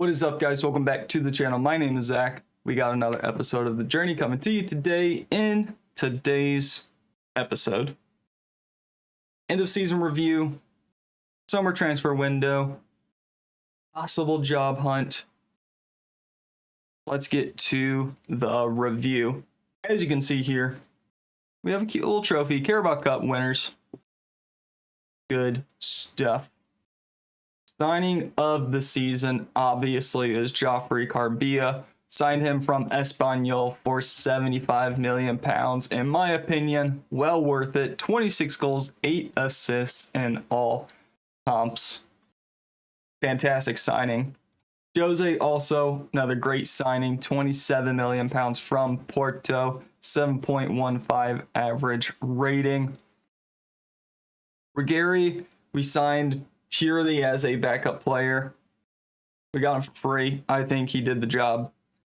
What is up, guys? Welcome back to the channel. My name is Zach. We got another episode of The Journey coming to you today. In today's episode, end of season review, summer transfer window, possible job hunt. Let's get to the review. As you can see here, we have a cute little trophy. Carabao Cup winners. Good stuff. Signing of the season, obviously, is Joffrey Carbia. Signed him from Espanyol for £75 million. In my opinion, well worth it. 26 goals, 8 assists in all comps. Fantastic signing. Jose, also another great signing. £27 million from Porto. 7.15 average rating. Regari, we signed purely as a backup player. We got him for free. I think he did the job.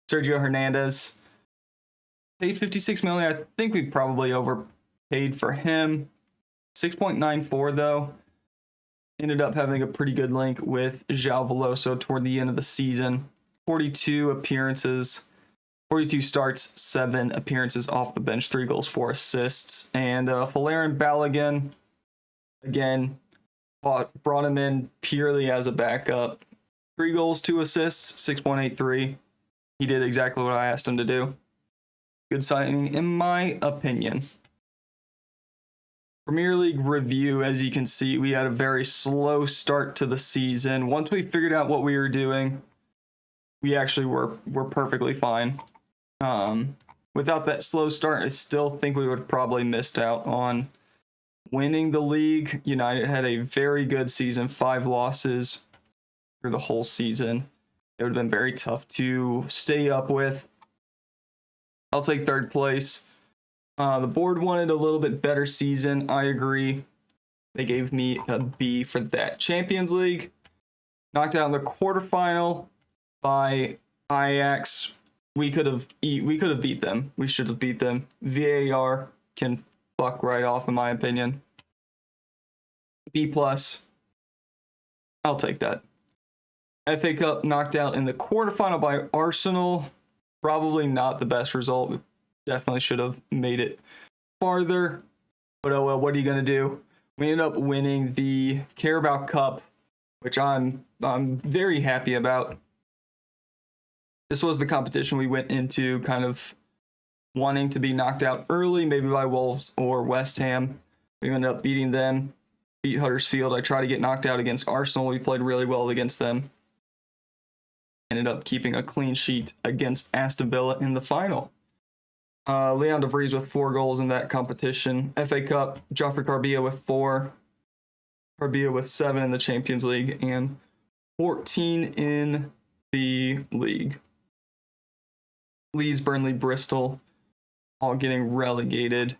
Sergio Hernandez, paid $56 million. I think we probably overpaid for him. 6.94 though. Ended up having a pretty good link with João Veloso toward the end of the season. 42 appearances, 42 starts, 7 appearances off the bench, 3 goals, 4 assists. And Folarin Balogun, again, brought him in purely as a backup. 3 goals, 2 assists, 6.83. He did exactly what I asked him to do. Good signing, in my opinion. Premier League review, as you can see, we had a very slow start to the season. Once we figured out what we were doing, we actually were perfectly fine. Without that slow start, I still think we would have probably missed out on winning the league. United had a very good season, 5 losses through the whole season. It would have been very tough to stay up with. I'll take 3rd place. The board wanted a little bit better season. I agree. They gave me a B for that. Champions League, knocked out in the quarterfinal by Ajax. We could have beat them. We should have beat them. VAR can fuck right off, in my opinion. B+. I'll take that. FA Cup, knocked out in the quarterfinal by Arsenal. Probably not the best result. We definitely should have made it farther. But oh well, what are you going to do? We ended up winning the Carabao Cup, which I'm very happy about. This was the competition we went into kind of wanting to be knocked out early, maybe by Wolves or West Ham. We ended up beating them, beat Huddersfield. I tried to get knocked out against Arsenal. We played really well against them. Ended up keeping a clean sheet against Aston Villa in the final. Leon de Vries with 4 goals in that competition. FA Cup, Joffrey Carbia with 4. Carbia with 7 in the Champions League and 14 in the league. Leeds, Burnley, Bristol, all getting relegated.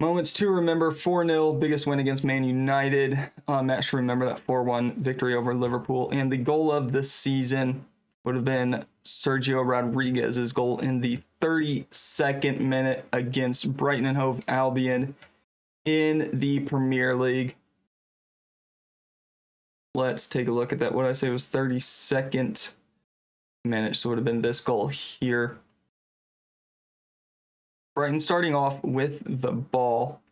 Moments to remember: 4-0, biggest win against Man United. Match to remember: that 4-1 victory over Liverpool. And the goal of the season would have been Sergio Rodriguez's goal in the 32nd minute against Brighton and Hove Albion in the Premier League. Let's take a look at that. What did I say was 32nd minute? So it would have been this goal here. Brighton starting off with the ball.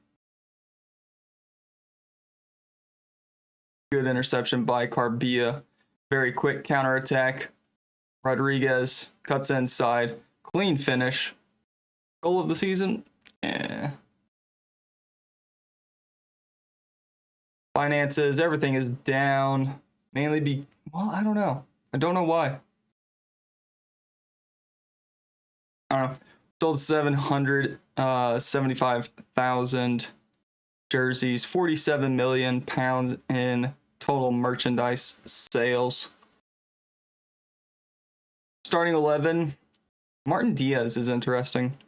Good interception by Carbia. Very quick counterattack. Rodriguez cuts inside. Clean finish. Goal of the season? Finances, everything is down. Mainly I don't know. I don't know why. I don't know. Sold 775,000 jerseys, £47 million in total merchandise sales. Starting 11, Martin Diaz is interesting.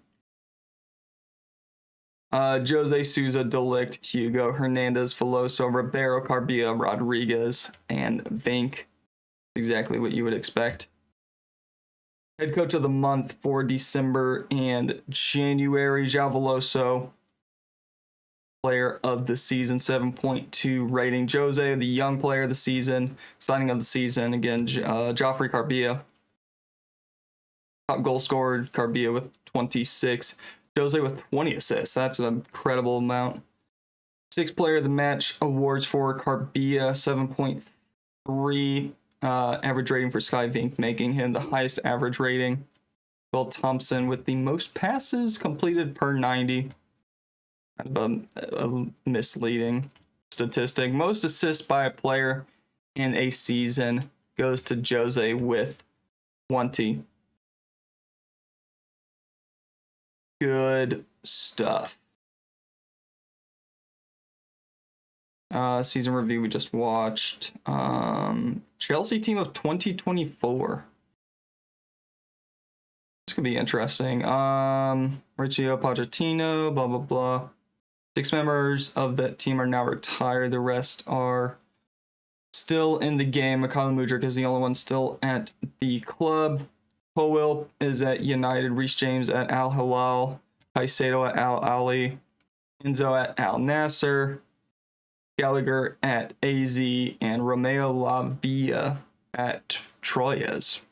Jose Souza, Delict, Hugo, Hernandez, Veloso, Ribeiro, Carbia, Rodriguez, and Vink. Exactly what you would expect. Head coach of the month for December and January, João Veloso. player of the season, 7.2 rating. Jose, the young player of the season, signing of the season. Again, Joffrey Carbia. Top goal scorer, Carbia with 26. Jose with 20 assists. That's an incredible amount. 6th player of the match awards for Carbia, 7.3 average rating for Skyvink, making him the highest average rating. Will Thompson with the most passes completed per 90. Kind of a misleading statistic. Most assists by a player in a season goes to Jose with 20. Good stuff. Season review we just watched. Chelsea team of 2024. This could be interesting. Mauricio Pochettino, blah, blah, blah. 6 members of that team are now retired. The rest are still in the game. Mikhail Mudryk is the only one still at the club. Powell is at United. Reece James at Al Hilal. Caicedo at Al Ali. Enzo at Al Nasser. Gallagher at AZ. And Romeo Lavia at Troyes.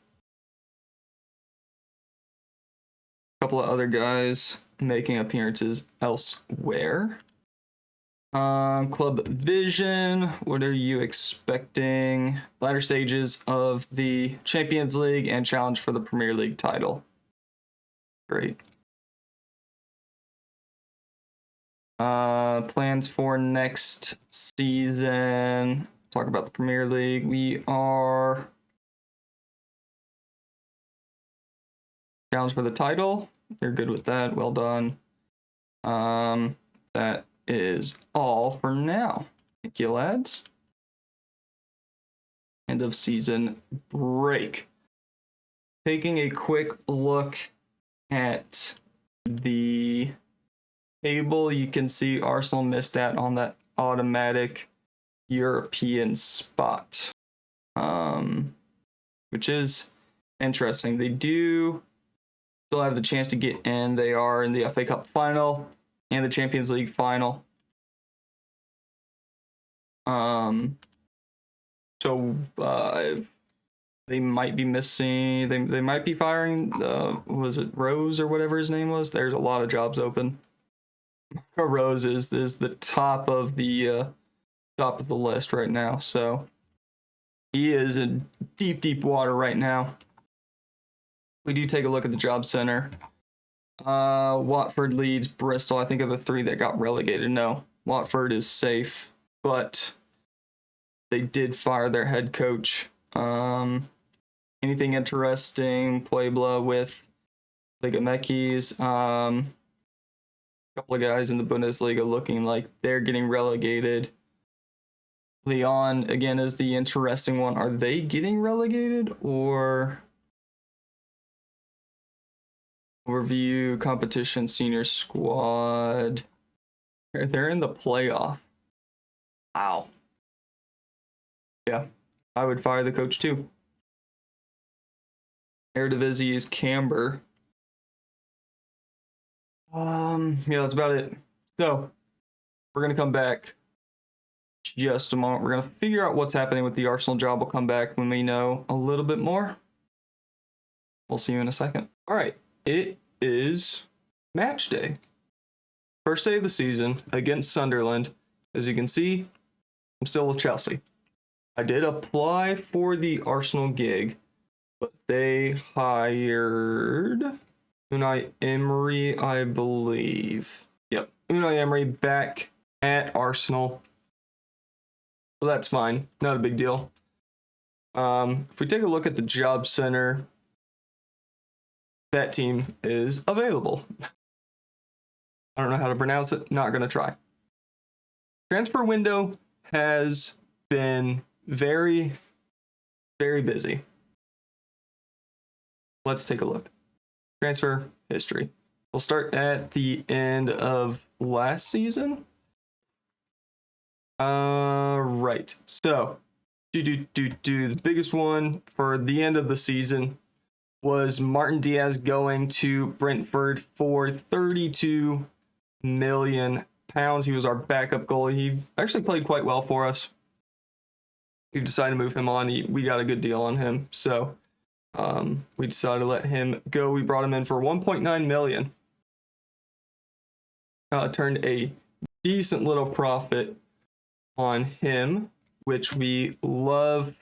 A couple of other guys making appearances elsewhere. Club Vision, what are you expecting? Latter stages of the Champions League and challenge for the Premier League title. Great. Plans for next season. Talk about the Premier League. We are challenge for the title. You're good with that. Well done. That is all for now. Thank you, lads. End of season break. Taking a quick look at the table, you can see Arsenal missed out on that automatic European spot, which is interesting. They do still have the chance to get in. They are in the FA Cup final and the Champions League final. So they might be missing. They might be firing. Was it Rose or whatever his name was? There's a lot of jobs open. Rose is the top of the list right now. So he is in deep water right now. We do take a look at the job center. Watford, Leeds, Bristol, I think, are the 3 that got relegated. No, Watford is safe, but they did fire their head coach. Anything interesting? Puebla with Liga MX. A couple of guys in the Bundesliga looking like they're getting relegated. Lyon, again, is the interesting one. Are they getting relegated or... Overview, competition, senior squad. They're in the playoff. Wow. Yeah, I would fire the coach too. Eredivisie is Camber. Yeah, that's about it. So, we're going to come back just a moment. We're going to figure out what's happening with the Arsenal job. We'll come back when we know a little bit more. We'll see you in a second. All right. It is match day. First day of the season against Sunderland. As you can see, I'm still with Chelsea. I did apply for the Arsenal gig, but they hired Unai Emery, I believe. Yep, Unai Emery back at Arsenal. Well, that's fine. Not a big deal. If we take a look at the job center, that team is available. I don't know how to pronounce it. Not going to try. Transfer window has been very, very busy. Let's take a look. Transfer history. We'll start at the end of last season. Right. So, the biggest one for the end of the season was Martin Diaz going to Brentford for £32 million. pounds. He was our backup goalie. He actually played quite well for us. We've decided to move him on. We got a good deal on him, so we decided to let him go. We brought him in for $1.9 million. Turned a decent little profit on him, which we love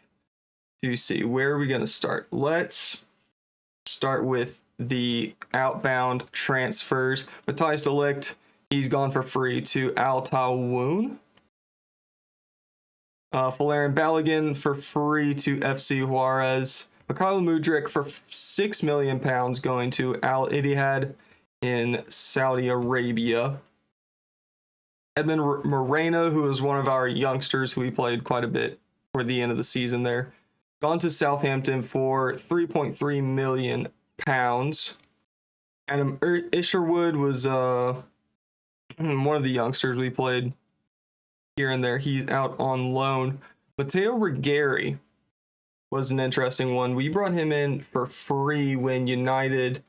to see. Where are we going to start? Let's start with the outbound transfers. Matthias de Ligt, he's gone for free to Al Tawoon. Valerian Balogun for free to FC Juarez. Mikhail Mudryk for £6 million going to Al Ittihad in Saudi Arabia. Edmund Moreno, who is one of our youngsters who we played quite a bit for the end of the season there, gone to Southampton for £3.3 million. Adam Isherwood was one of the youngsters we played here and there. He's out on loan. Matteo Rigeri was an interesting one. We brought him in for free when United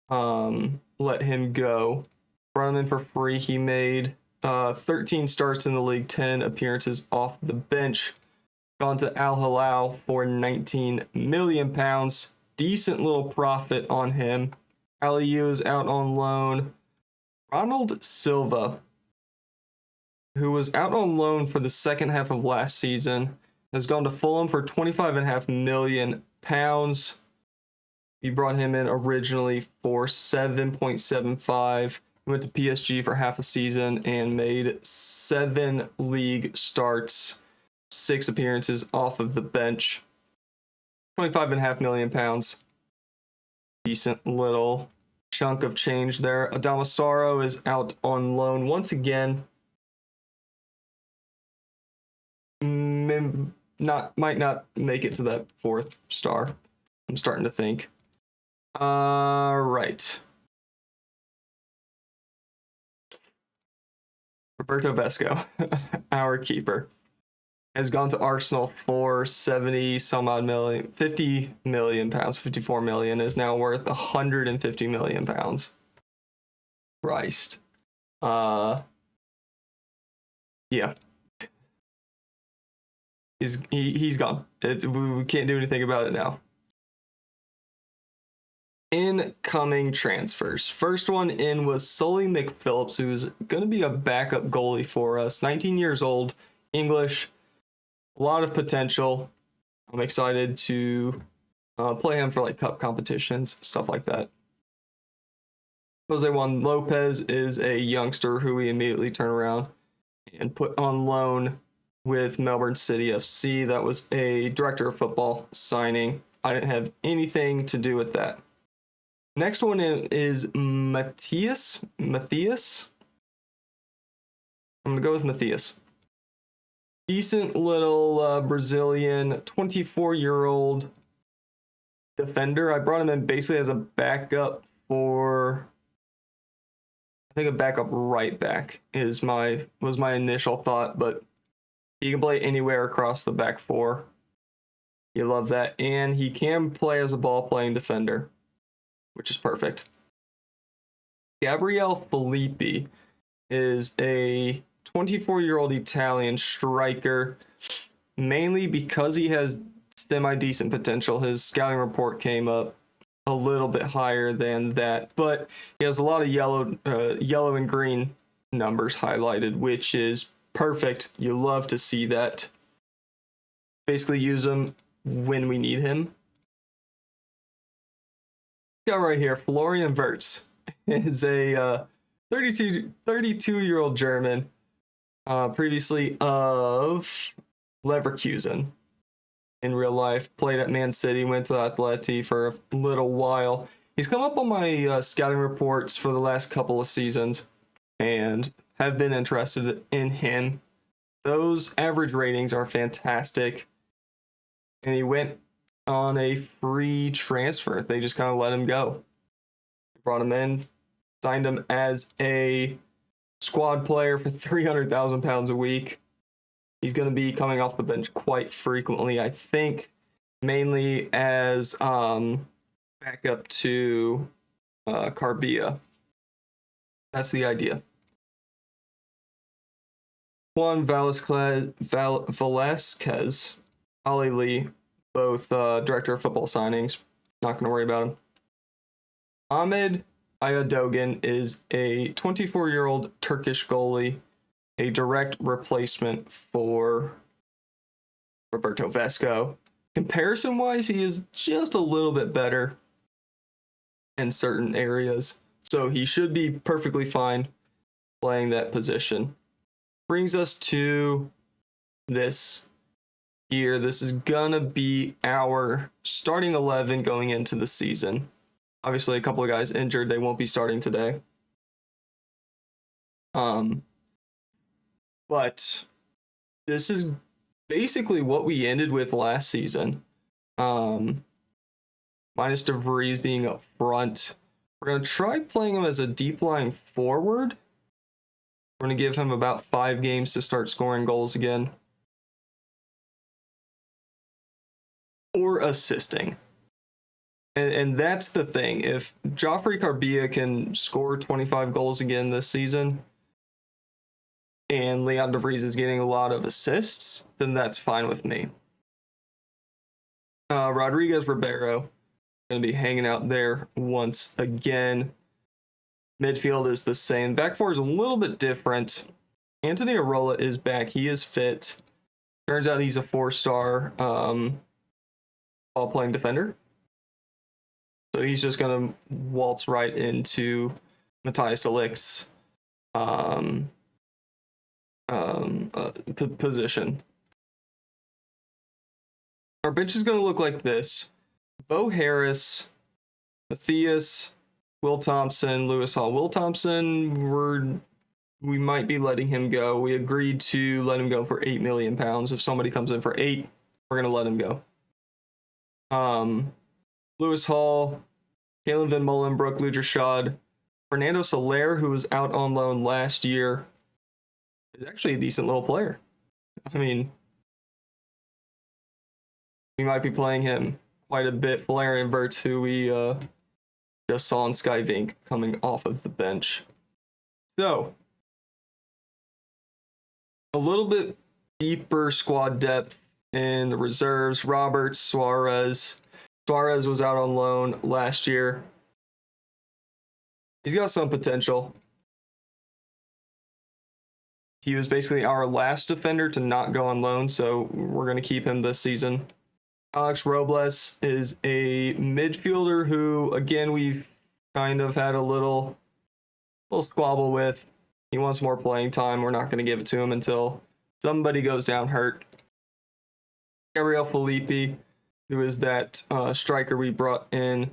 let him go. Brought him in for free. He made 13 starts in the league, 10 appearances off the bench. Gone to Al Hilal for £19 million. Decent little profit on him. Aliyu is out on loan. Ronald Silva, who was out on loan for the second half of last season, has gone to Fulham for £25.5 million. We brought him in originally for 7.75. He went to PSG for half a season and made 7 league starts, 6 appearances off of the bench. £25.5 million. Decent little chunk of change there. Adama Saro is out on loan once again. Might not make it to that 4th star. I'm starting to think. Right. Roberto Vesco, our keeper, has gone to Arsenal for 50 million pounds, 54 million, is now worth 150 million pounds. Christ. Yeah. He's gone. We can't do anything about it now. Incoming transfers. First one in was Sully McPhillips, who's going to be a backup goalie for us. 19 years old, English, a lot of potential. I'm excited to play him for like cup competitions, stuff like that. Jose Juan Lopez is a youngster who we immediately turn around and put on loan with Melbourne City FC. That was a director of football signing. I didn't have anything to do with that. Next one is Matthias. I'm going to go with Matthias. Decent little Brazilian, 24-year-old defender. I brought him in basically as a backup for, I think a backup right back was my initial thought, but he can play anywhere across the back four. You love that. And he can play as a ball-playing defender, which is perfect. Gabriele Filippi is a 24-year-old Italian striker, mainly because he has semi-decent potential. His scouting report came up a little bit higher than that, but he has a lot of yellow and green numbers highlighted, which is perfect. You love to see that. Basically use him when we need him. Got right here, Florian Wirtz is a 32-year-old German, previously of Leverkusen in real life, played at Man City, went to Atleti for a little while. He's come up on my scouting reports for the last couple of seasons and have been interested in him. Those average ratings are fantastic. And he went on a free transfer. They just kind of let him go. Brought him in, signed him as a squad player for £300,000 a week. He's going to be coming off the bench quite frequently, I think, mainly as backup to Carbia. That's the idea. Juan Velasquez, Ali Lee, both director of football signings. Not going to worry about him. Ahmed Ayadogan is a 24-year-old Turkish goalie, a direct replacement for Roberto Vesco. Comparison-wise, he is just a little bit better in certain areas, so he should be perfectly fine playing that position. Brings us to this year. This is gonna be our starting 11 going into the season. Obviously, a couple of guys injured. They won't be starting today. But this is basically what we ended with last season. Minus DeVries being up front. We're going to try playing him as a deep line forward. We're going to give him about 5 games to start scoring goals again. Or assisting. And that's the thing. If Joffrey Carbia can score 25 goals again this season, and Leon DeVries is getting a lot of assists, then that's fine with me. Rodriguez Ribeiro going to be hanging out there once again. Midfield is the same. Back four is a little bit different. Anthony Arola is back. He is fit. Turns out he's a 4-star ball-playing defender. So he's just going to waltz right into Matthias de Ligt's position. Our bench is going to look like this. Bo Harris, Matthias, Will Thompson, Lewis Hall. Will Thompson, we might be letting him go. We agreed to let him go for £8 million. If somebody comes in for 8, we're going to let him go. Lewis Hall, Kalen Van Molenbroek, Lugershad, Fernando Soler, who was out on loan last year, is actually a decent little player. I mean, we might be playing him quite a bit. Valerian Bertz, who we just saw in Skyvink coming off of the bench. So, a little bit deeper squad depth in the reserves. Roberts, Suarez. Suarez was out on loan last year. He's got some potential. He was basically our last defender to not go on loan, so we're going to keep him this season. Alex Robles is a midfielder who, again, we've kind of had a little squabble with. He wants more playing time. We're not going to give it to him until somebody goes down hurt. Gabriel Felipe, who is that striker we brought in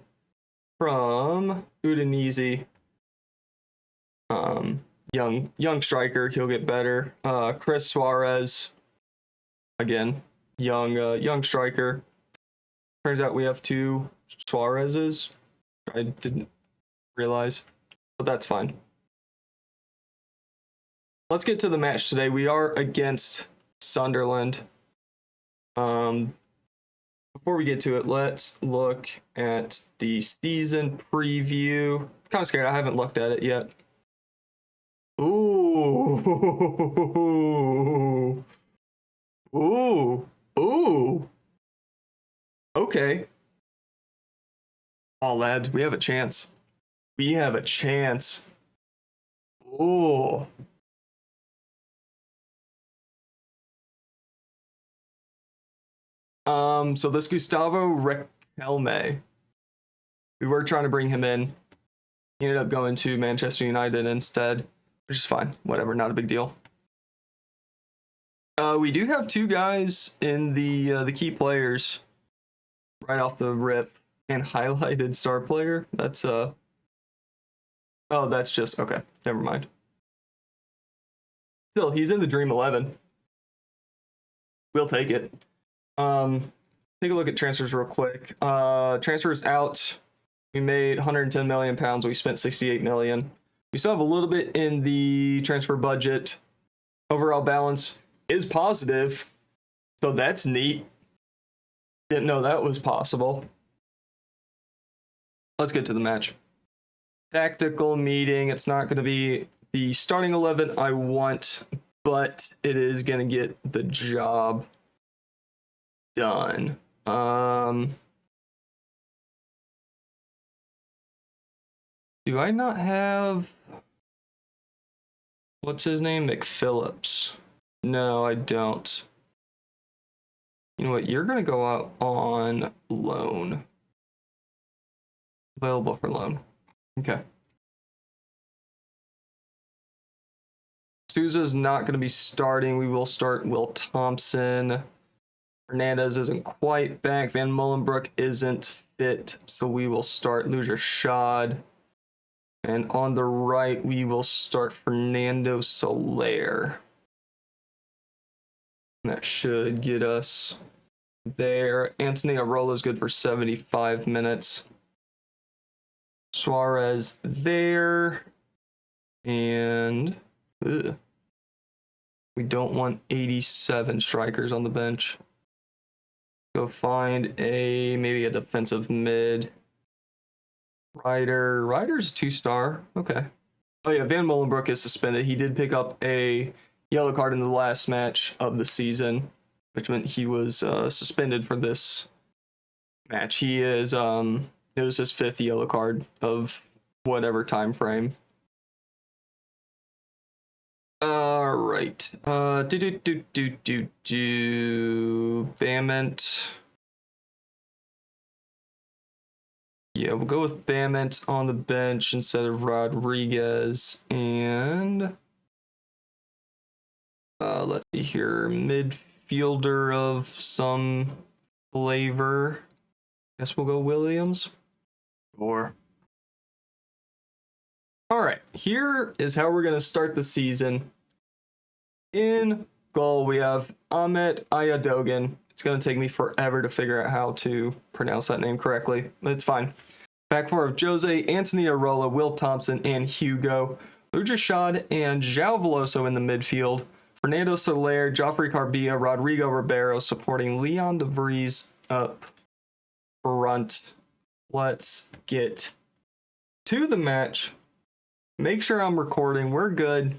from Udinese. Young striker, he'll get better. Chris Suarez, again, young striker. Turns out we have 2 Suarezes. I didn't realize, but that's fine. Let's get to the match today. We are against Sunderland. Before we get to it, let's look at the season preview. I'm kind of scared. I haven't looked at it yet. Ooh. Okay. Oh, lads, we have a chance. Ooh. So this Gustavo Riquelme, we were trying to bring him in. He ended up going to Manchester United instead, which is fine. Whatever, not a big deal. We do have 2 guys in the key players right off the rip, and highlighted star player. That's oh, that's just okay. Never mind. Still, he's in the Dream 11. We'll take it. Take a look at transfers real quick. Transfers out. We made £110 million. We spent £68 million. We still have a little bit in the transfer budget. Overall balance is positive, so that's neat. Didn't know that was possible. Let's get to the match. Tactical meeting. It's not going to be the starting 11 I want, but it is going to get the job done. Do I not have... What's his name? McPhillips. No, I don't. You know what? You're going to go out on loan. Available for loan. Okay. Souza's not going to be starting. We will start Will Thompson. Hernandez isn't quite back. Van Molenbroek isn't fit. So we will start Luja Shad. And on the right, we will start Fernando Soler. That should get us there. Anthony Arola is good for 75 minutes. Suarez there. And we don't want 87 strikers on the bench. Go find maybe a defensive mid. Ryder's 2-star. Okay. Oh yeah, Van Molenbroek is suspended. He did pick up a yellow card in the last match of the season, which meant he was suspended for this match. He is it was his 5th yellow card of whatever time frame. All right. Bament. Yeah, we'll go with Bament on the bench instead of Rodriguez. And let's see here, midfielder of some flavor. Guess we'll go Williams. All right, here is how we're going to start the season. In goal, we have Ahmet Ayadogan. It's going to take me forever to figure out how to pronounce that name correctly. It's fine. Back four of Jose, Anthony Arola, Will Thompson, and Hugo. Luja Shad and João Veloso in the midfield. Fernando Soler, Joffrey Carbia, Rodrigo Ribeiro supporting Leon de Vries up front. Let's get to the match. Make sure I'm recording. We're good.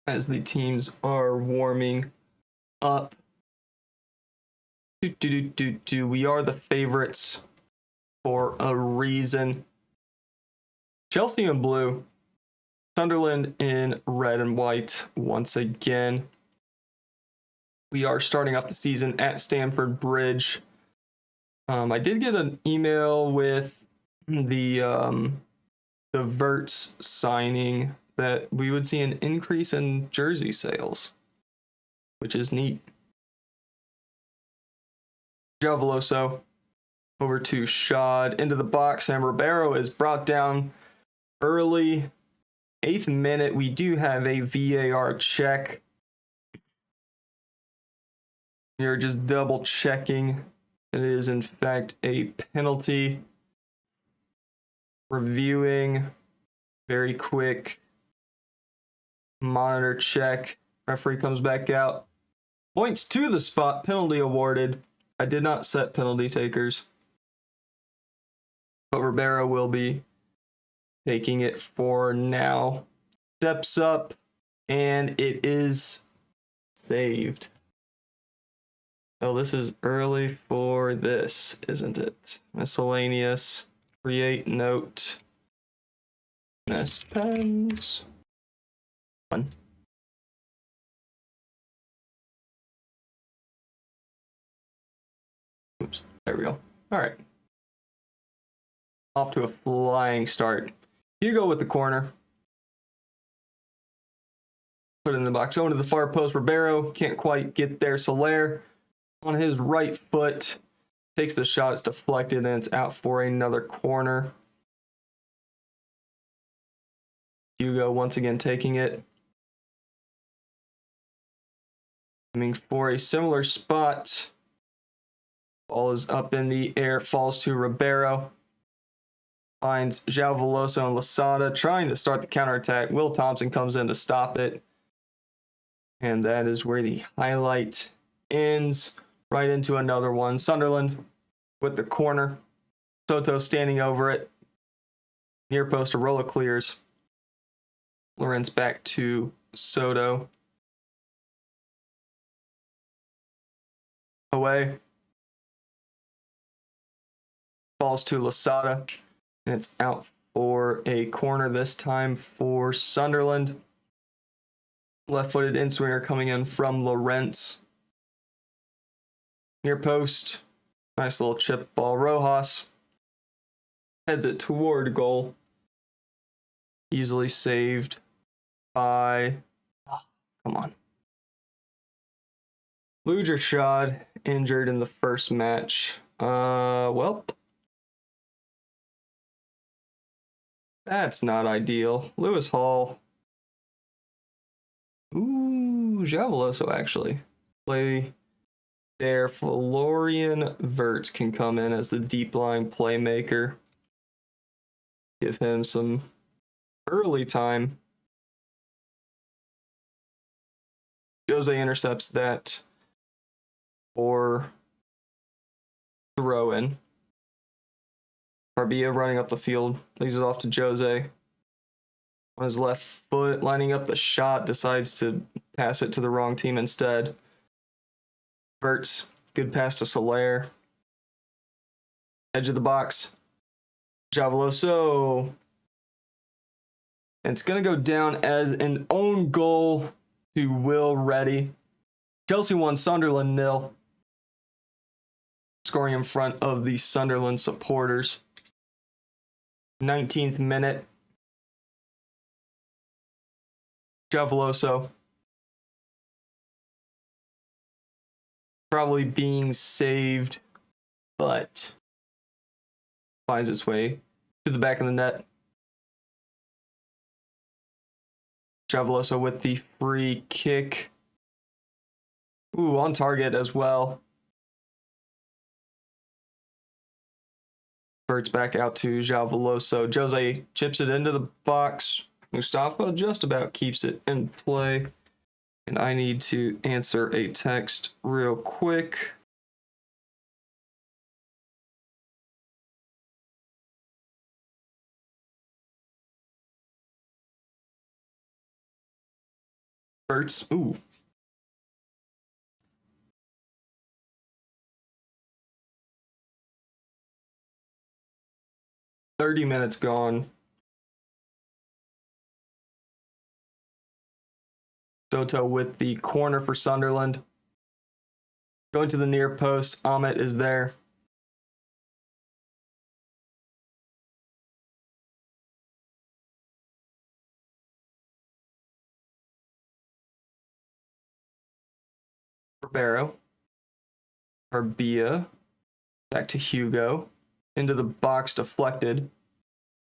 As the teams are warming up. We are the favorites for a reason. Chelsea in blue. Sunderland in red and white once again. We are starting off the season at Stamford Bridge. I did get an email with the Verts signing that we would see an increase in jersey sales, which is neat. João Veloso over to Shad into the box, and Ribeiro is brought down early. 8th minute, we do have a VAR check. We are just double checking. It is in fact a penalty. Reviewing. Very quick. Monitor check. Referee comes back out. Points to the spot. Penalty awarded. I did not set penalty takers. But Ribeiro will be taking it for now. Steps up. And it is saved. Oh, this is early for this, isn't it? Miscellaneous. Create note. Nest pens. 1. Oops. There we go. All right. Off to a flying start. Hugo with the corner. Put it in the box. Going to the far post. Ribeiro can't quite get there. Soler on his right foot. Takes the shot. It's deflected and it's out for another corner. Hugo once again taking it. Aiming for a similar spot. Ball is up in the air. Falls to Ribeiro. Finds João Veloso and Losada trying to start the counterattack. Will Thompson comes in to stop it. And that is where the highlight ends. Right into another one. Sunderland with the corner. Soto standing over it. Near post, Arola clears. Lawrence back to Soto. Away. Falls to Lasada. And it's out for a corner this time for Sunderland. Left-footed in-swinger coming in from Lawrence. Near post. Nice little chip ball. Rojas heads it toward goal. Easily saved by... Oh, come on. Lugershad injured in the first match. Well... That's not ideal. Lewis Hall. Ooh, Javaloso actually. Play there. Florian Wirtz can come in as the deep line playmaker. Give him some early time. Jose intercepts that for throw in. Barbia running up the field, leaves it off to Jose. On his left foot, lining up the shot, decides to pass it to the wrong team instead. Wirtz, good pass to Soler. Edge of the box. Javaloso. And it's going to go down as an own goal to Will Reddy. Chelsea 1, Sunderland 0. Scoring in front of the Sunderland supporters. 19th minute. Javaloso. Probably being saved, but finds its way to the back of the net. Javaloso with the free kick. Ooh, on target as well. Wirtz back out to Javaloso. Jose chips it into the box. Mustafa just about keeps it in play. And I need to answer a text real quick. Wirtz. Ooh. "30 minutes gone. Soto with the corner for Sunderland. Going to the near post. Ahmet is there. Barrow. Barbia. Back to Hugo. Into the box, deflected.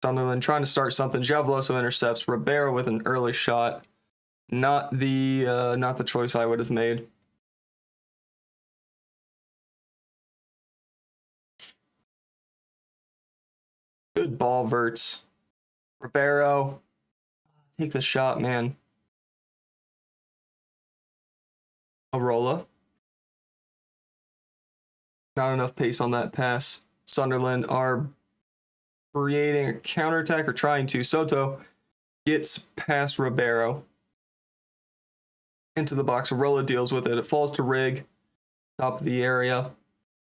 Sunderland trying to start something. Javaloso intercepts. Ribeiro with an early shot. Not the choice I would have made. Good ball, Wirtz. Ribeiro. Take the shot, man. Arola. Not enough pace on that pass. Sunderland are creating a counterattack or trying to. Soto gets past Ribeiro. Into the box. Arola deals with it. It falls to Rig. Top of the area.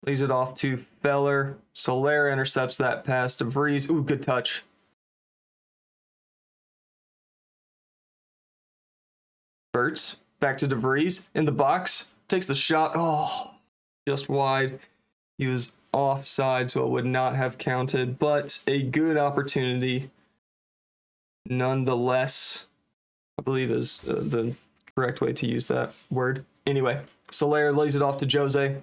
Leaves it off to Feller. Soler intercepts that pass to Vries. Ooh, good touch. Wirtz. Back to De Vries. In the box. Takes the shot. Oh, just wide. He was offside, so it would not have counted, but a good opportunity nonetheless. I believe is the correct way to use that word. Anyway, Soler lays it off to Jose.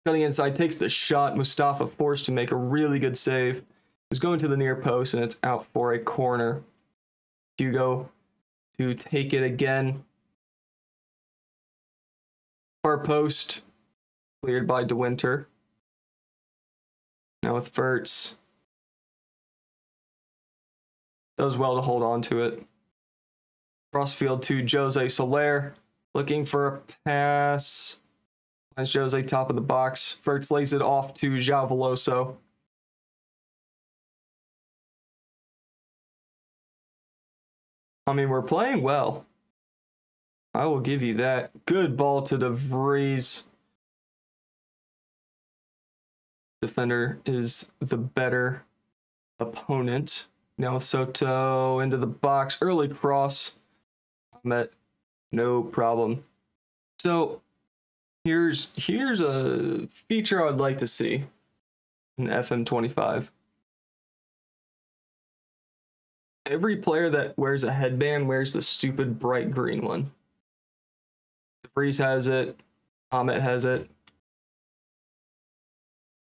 Cutting inside, takes the shot. Mustafa forced to make a really good save. He's going to the near post, and it's out for a corner. Hugo to take it again. Far post, cleared by De Winter. Now with Wirtz. Does well to hold on to it. Crossfield to Jose Soler. Looking for a pass. As Jose top of the box. Wirtz lays it off to Javaloso. I mean, we're playing well. I will give you that. Good ball to DeVries. Defender is the better opponent. Now with Soto into the box. Early cross. Met. No problem. So here's a feature I would like to see in FM25. Every player that wears a headband wears the stupid bright green one. DeVries has it. Ahmet has it.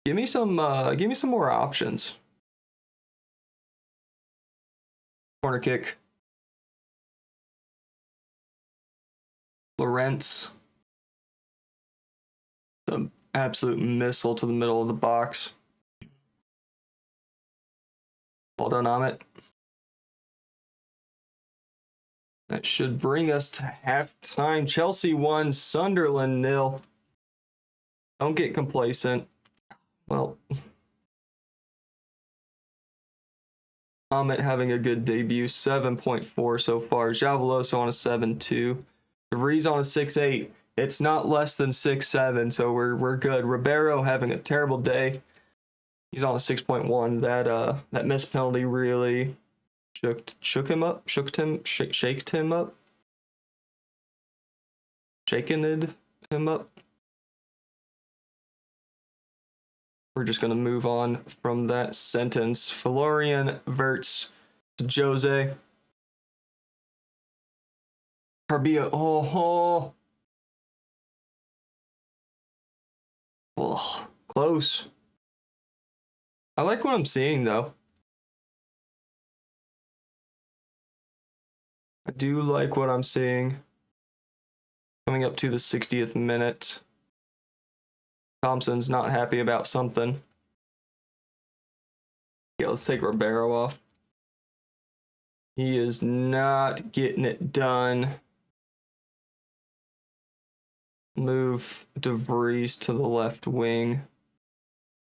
Give me some more options. Corner kick. Lawrence. Some absolute missile to the middle of the box. Well done, Ahmet. That should bring us to halftime. Chelsea 1, Sunderland 0. Don't get complacent. Well, Ahmet having a good debut, 7.4 so far. Javaloso on a 7.2. DeVries on a 6.8. It's not less than 6.7, so we're good. Ribeiro having a terrible day. He's on a 6.1. That missed penalty really shaked him up. Shaken him up. We're just going to move on from that sentence. Florian Wirtz to Jose. Carbia. Oh. Close. I like what I'm seeing, though. I do like what I'm seeing. Coming up to the 60th minute. Thompson's not happy about something. Yeah, let's take Ribeiro off. He is not getting it done. Move DeVries to the left wing.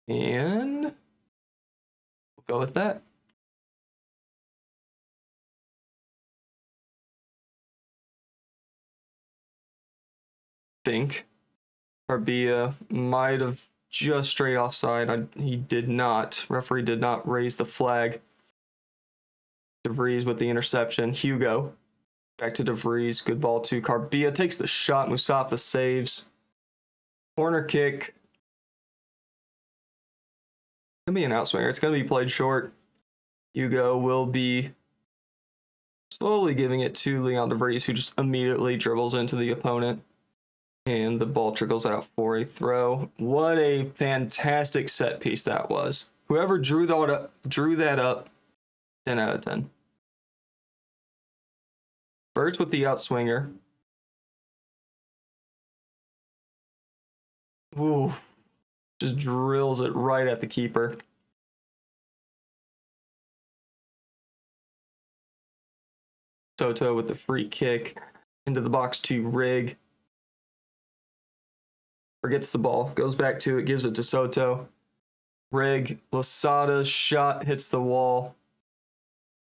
And we'll go with that. Think Carbia might have just straight offside. He did not. Referee did not raise the flag. DeVries with the interception. Hugo back to DeVries. Good ball to Carbia. Takes the shot. Musafa saves. Corner kick. Gonna be an outswinger. It's gonna be played short. Hugo will be slowly giving it to Leon DeVries, who just immediately dribbles into the opponent. And the ball trickles out for a throw. What a fantastic set piece that was. Whoever drew that up, 10 out of 10. Birds with the outswinger. Ooh. Just drills it right at the keeper. Soto with the free kick into the box to Rig. Forgets the ball, goes back to it, gives it to Soto. Rig, Lasada's shot hits the wall.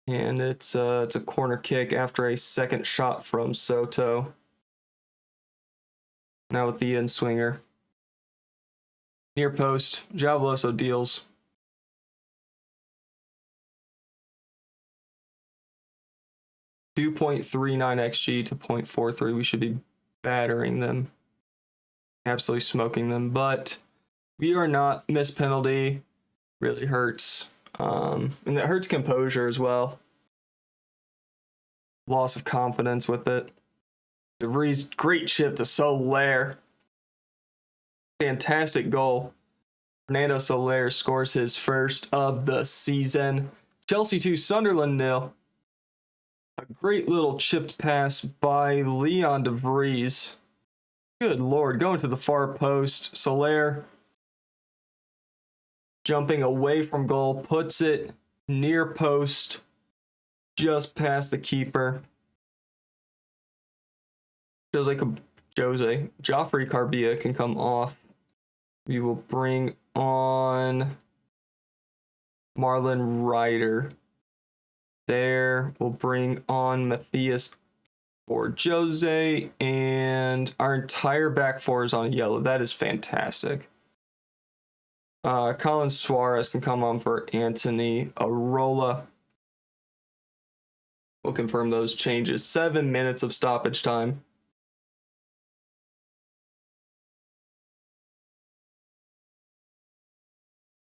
And it's a corner kick after a second shot from Soto. Now with the in-swinger. Near post, Javaloso deals. .39 XG to .43. We should be battering them. Absolutely smoking them, but we are not. Missed penalty really hurts, and that hurts composure as well. Loss of confidence with it. DeVries, great chip to Soler. Fantastic goal. Fernando Soler scores his first of the season. Chelsea 2, Sunderland 0. A great little chipped pass by Leon DeVries. Good Lord, going to the far post. Soler jumping away from goal, puts it near post, just past the keeper. Joffrey Carbia can come off. We will bring on Marlon Ryder there. We'll bring on Matthias or Jose, and our entire back four is on yellow. That is fantastic. Colin Suarez can come on for Anthony Arola. We'll confirm those changes. 7 minutes of stoppage time.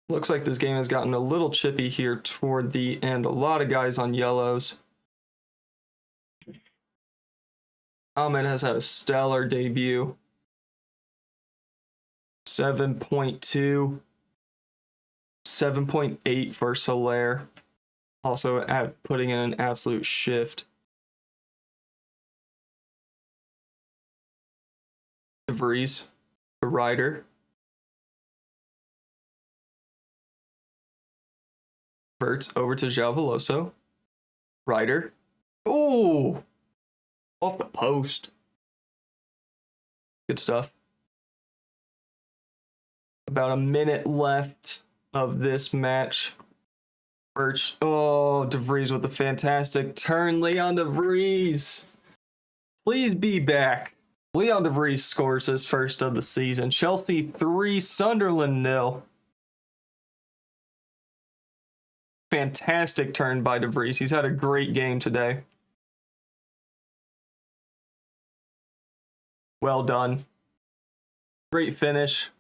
Looks like this game has gotten a little chippy here toward the end. A lot of guys on yellows. Ahmed has had a stellar debut. 7.2. 7.8 for Soler. Also putting in an absolute shift. De Vries, the Ryder. Verts over to João Veloso. Ryder. Oh! Off the post. Good stuff. About a minute left of this match. Birch. Oh, De Vries with a fantastic turn. Leon De Vries. Please be back. Leon De Vries scores his first of the season. Chelsea 3, Sunderland 0. Fantastic turn by De Vries. He's had a great game today. Well done. Great finish.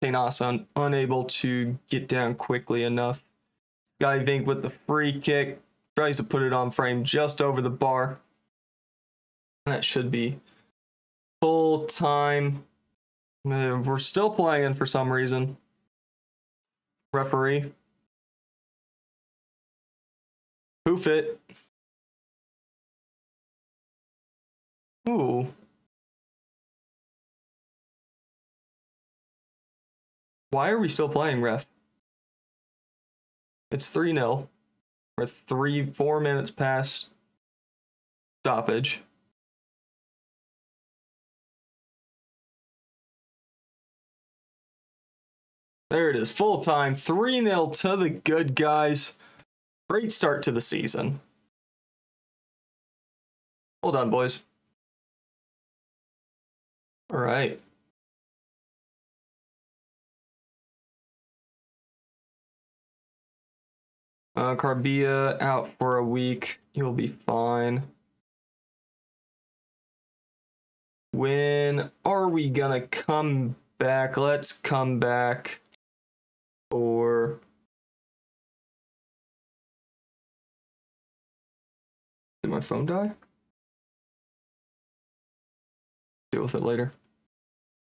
Kane unable to get down quickly enough. Guy Vink with the free kick. Tries to put it on frame just over the bar. That should be full time. We're still playing for some reason. Referee. Hoof it. Ooh. Why are we still playing, ref? It's 3-0. We're 4 minutes past stoppage. There it is, full time, 3-0 to the good guys. Great start to the season. Hold on, boys. All right. Carbia out for a week. You'll be fine. When are we gonna come back? Let's come back for... Did my phone die? Deal with it later.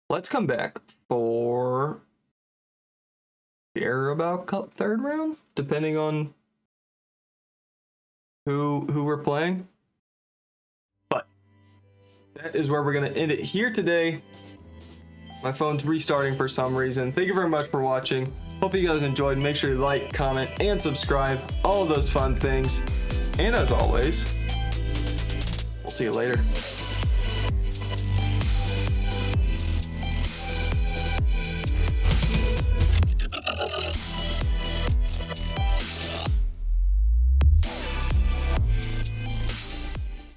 Let's come back for Carabao Cup 3rd round, depending on who we're playing. But that is where we're gonna end it here today. My phone's restarting for some reason. Thank you very much for watching. Hope you guys enjoyed. Make sure you like, comment, and subscribe. All of those fun things. And as always, we'll see you later.